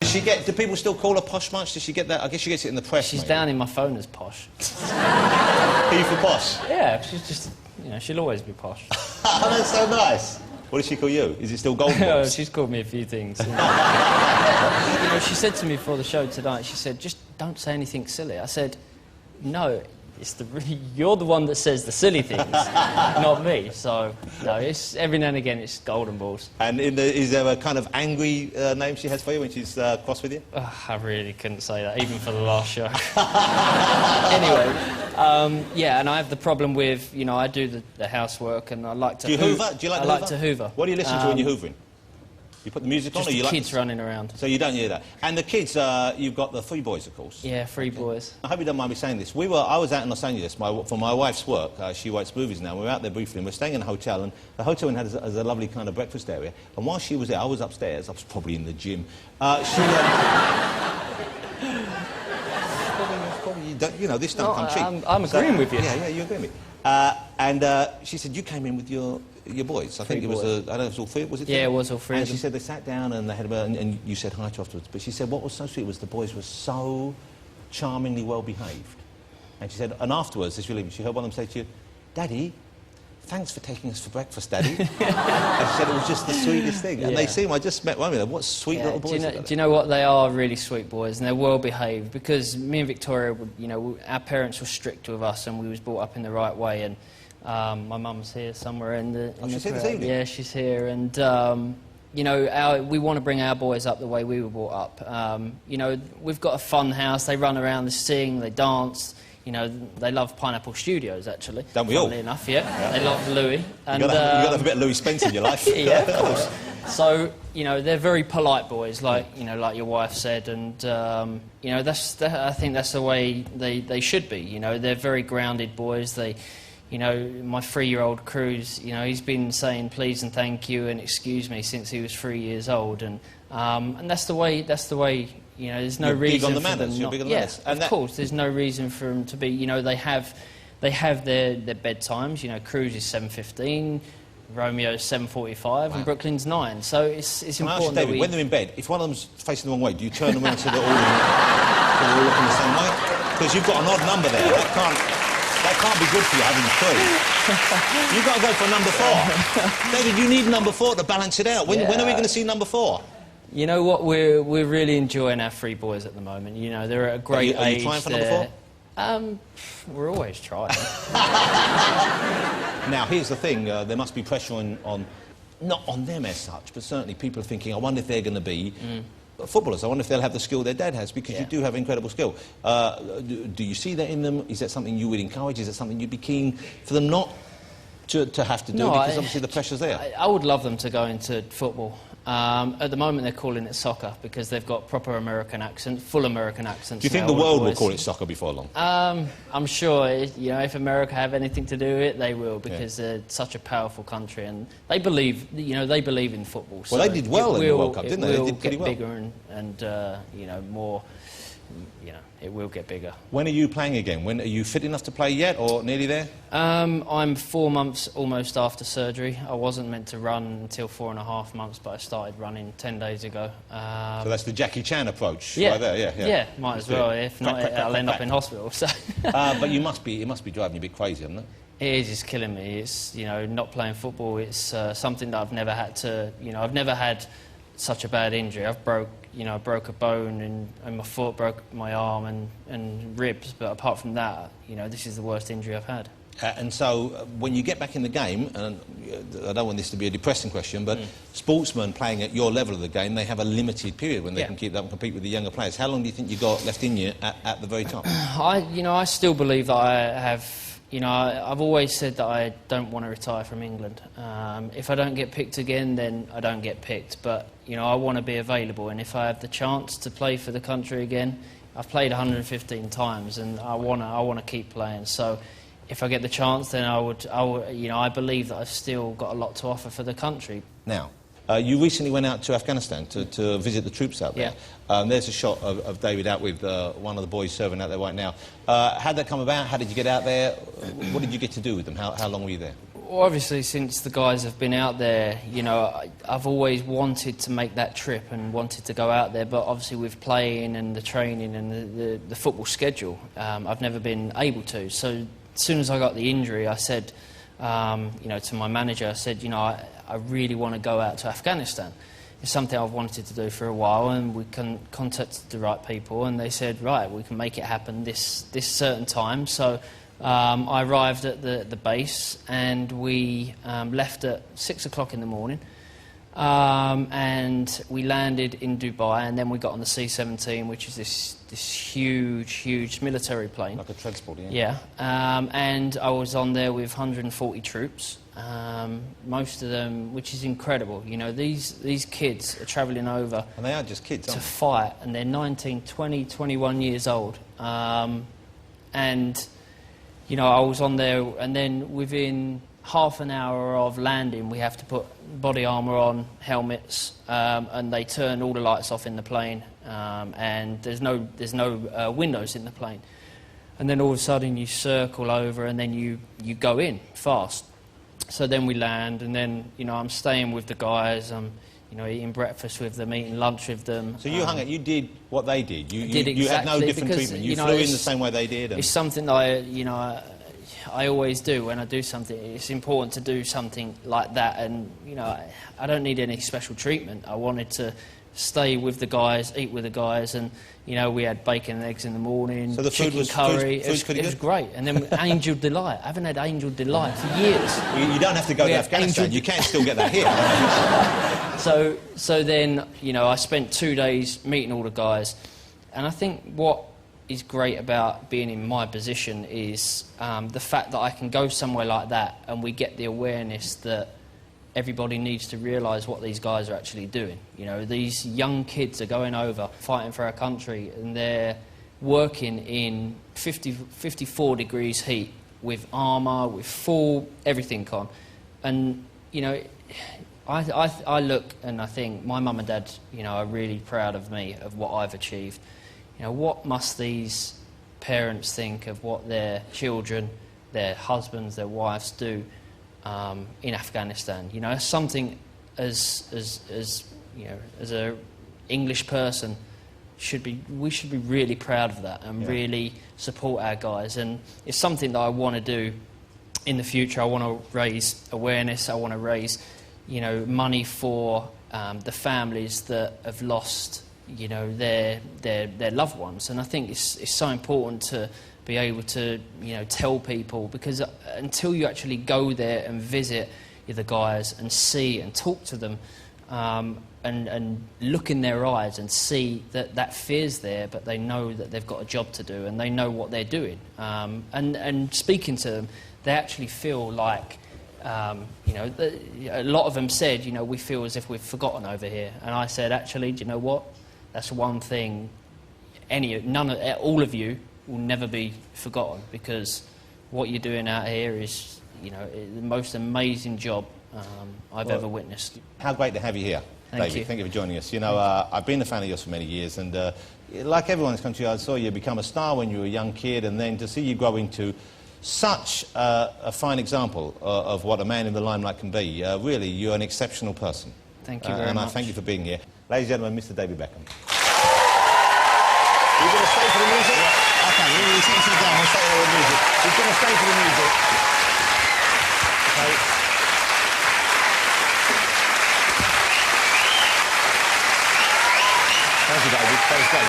Does she get... Do people still call her posh much? Does she get that? I guess she gets it in the press, She's maybe. down in my phone as posh. Are you for posh? Yeah, she's just... You know, she'll always be posh. Oh, that's so nice. What does she call you? Is it still Golden Oh, Balls? she's called me a few things. You know, she said to me before the show tonight, she said, just don't say anything silly. I said, no, you're the one that says the silly things, not me. So, no, it's, every now and again it's Golden Balls. And is there a kind of angry name she has for you when she's cross with you? I really couldn't say that, even for the last show. Anyway, yeah, and I have the problem with, you know, I do the housework and I like to... Do you hoover? Do you like to hoover? I like to hoover. What do you listen to when you're hoovering? You put the music on, or you like... kids running around. So you don't hear that. And the kids, you've got the three boys, of course. Yeah, three boys. I hope you don't mind me saying this. I was out in Los Angeles for my wife's work. She writes movies now. We were out there briefly, and we're staying in a hotel, and the hotel has a lovely kind of breakfast area. And while she was there, I was upstairs. I was probably in the gym. You know, this don't come cheap. I'm agreeing with you. Yeah, you agree with me. And she said, you came in with your boys. I think it was, I don't know, it was all three, was it? Yeah, it was all three. And she said they sat down and they had and you said hi to afterwards. But she said what was so sweet was the boys were so charmingly well behaved. And she said, and afterwards, as you leave, she heard one of them say to you, Daddy, thanks for taking us for breakfast, Daddy. And she said it was just the sweetest thing. And they seem, I just met one of them, what sweet little boys. Do you know what? They are really sweet boys, and they're well behaved, because me and Victoria, you know, our parents were strict with us and we was brought up in the right way. And my mum's here somewhere in the... she's here this evening? Yeah, she's here. And, you know, we want to bring our boys up the way we were brought up. You know, we've got a fun house. They run around, they sing, they dance. You know, they love Pineapple Studios, actually. Don't we all? Funnily enough, yeah. They love Louis. And, you've got to have a bit of Louis Spence in your life. Yeah, of course. So, you know, they're very polite boys, like, you know, like your wife said, and, you know, I think that's the way they should be. You know, they're very grounded boys. They, you know, my 3-year-old Cruz, you know, he's been saying please and thank you and excuse me since he was 3 years old, and that's the way. You know, there's no reason for them not... Yeah, of course, there's no reason for them to be... You know, they have their bedtimes. You know, Cruz is 7:15, Romeo's 7:45, and Brooklyn's 9. So it's important that David, when they're in bed, if one of them's facing the wrong way, do you turn them around so they're all looking the same way? Because you've got an odd number there. That can't be good for you, having 3. You've got to go for number 4. David, you need number 4 to balance it out. When are we going to see number 4? You know what? We're really enjoying our 3 boys at the moment. You know, they're at a great age. Are you trying for number 4? We're always trying. Now, here's the thing. There must be pressure on, not on them as such, but certainly people are thinking, I wonder if they're going to be footballers. I wonder if they'll have the skill their dad has, because you do have incredible skill. Do you see that in them? Is that something you would encourage? Is that something you'd be keen for them not to have to do? Because obviously the pressure's there. I would love them to go into football. At the moment they're calling it soccer because they've got proper American accents, full American accents. Do you think the world will call it soccer before long? I'm sure, you know, if America have anything to do with it, they will, because they're such a powerful country and they believe, you know, they believe in football. Well, they did well in the World Cup, didn't they? They did pretty well. It will get bigger and you know, more, you know, it will get bigger. When are you playing again? When are you fit enough to play yet, or nearly there? I'm 4 months almost after surgery. I wasn't meant to run until 4.5 months, but I started running 10 days ago. So that's the Jackie Chan approach, yeah, right there. Yeah, might as well. If not, I'll end up in hospital. So. But it must be driving you a bit crazy, hasn't it? It is. It's killing me. It's, you know, not playing football. It's something that I've never had to. You know, I've never had such a bad injury. I broke a bone in my foot, broke my arm and ribs, but apart from that, you know, this is the worst injury I've had. And so, when you get back in the game, and I don't want this to be a depressing question, but sportsmen playing at your level of the game, they have a limited period when they can keep up and compete with the younger players. How long do you think you got left in you at the very top? I still believe that I have. You know, I've always said that I don't want to retire from England. If I don't get picked again, then I don't get picked. But, you know, I want to be available. And if I have the chance to play for the country again, I've played 115 times and I want to keep playing. So if I get the chance, then I would, you know, I believe that I've still got a lot to offer for the country. Now, you recently went out to Afghanistan to visit the troops out there. Yeah. There's a shot of David out with one of the boys serving out there right now. How did that come about? How did you get out there? What did you get to do with them? How long were you there? Well, obviously, since the guys have been out there, you know, I've always wanted to make that trip and wanted to go out there. But obviously, with playing and the training and the football schedule, I've never been able to. So as soon as I got the injury, I said, you know, to my manager, I said, you know, I really want to go out to Afghanistan. It's something I've wanted to do for a while, and we contacted the right people, and they said, right, we can make it happen this certain time. So I arrived at the base, and we left at 6 o'clock in the morning, and we landed in Dubai, and then we got on the C-17, which is this huge military plane. Like a transport, yeah. Yeah, and I was on there with 140 troops, most of them, which is incredible. You know, these kids are travelling over... And they are just kids, to aren't they? fight, and they're 19, 20, 21 years old. And... You know, I was on there, and then within half an hour of landing, we have to put body armour on, helmets, and they turn all the lights off in the plane, and there's no windows in the plane. And then all of a sudden you circle over, and then you go in fast. So then we land, and then, you know, I'm staying with the guys, you know, eating breakfast with them, eating lunch with them. So you hung out, you did what they did. You did you had no exactly, different because, treatment. You you know, flew in the same way they did. And it's something that I always do when I do something. It's important to do something like that, and, you know, I don't need any special treatment. I wanted to stay with the guys, eat with the guys, and, you know, we had bacon and eggs in the morning, so the food chicken was, curry. it was great. And then Angel Delight. I haven't had Angel Delight for years. You don't have to go to Afghanistan. You can still get that here. So then, you know, I spent 2 days meeting all the guys, and I think what is great about being in my position is the fact that I can go somewhere like that, and we get the awareness that everybody needs to realise what these guys are actually doing. You know, these young kids are going over, fighting for our country, and they're working in 54 degrees heat with armour, with full everything on. And, you know, I look and I think my mum and dad, you know, are really proud of me, of what I've achieved. You know, what must these parents think of what their children, their husbands, their wives do in Afghanistan? You know, something as you know, as a English person, we should be really proud of that, and really support our guys. And it's something that I want to do in the future. I want to raise awareness. I want to raise, you know, money for the families that have lost, you know, their loved ones. And I think it's so important to be able to, you know, tell people, because until you actually go there and visit the guys and see and talk to them, and look in their eyes and see that fear's there, but they know that they've got a job to do and they know what they're doing. And speaking to them, they actually feel like, you know, a lot of them said, you know, we feel as if we've forgotten over here. And I said, actually, do you know what? That's one thing all of you will never be forgotten, because what you're doing out here is, you know, the most amazing job I've ever witnessed. How great to have you here, David. Thank you for joining us. You know, I've been a fan of yours for many years, and like everyone in this country, I saw you become a star when you were a young kid, and then to see you grow into such a fine example of what a man in the limelight can be. Really, you're an exceptional person. Thank you very much. And I thank you for being here. Ladies and gentlemen, Mr. David Beckham. Are you going to stay for the music? Yeah. Okay, we'll sit down. We'll stay there with music. He's going to stay for the music. Okay. Thank you, David. That was great.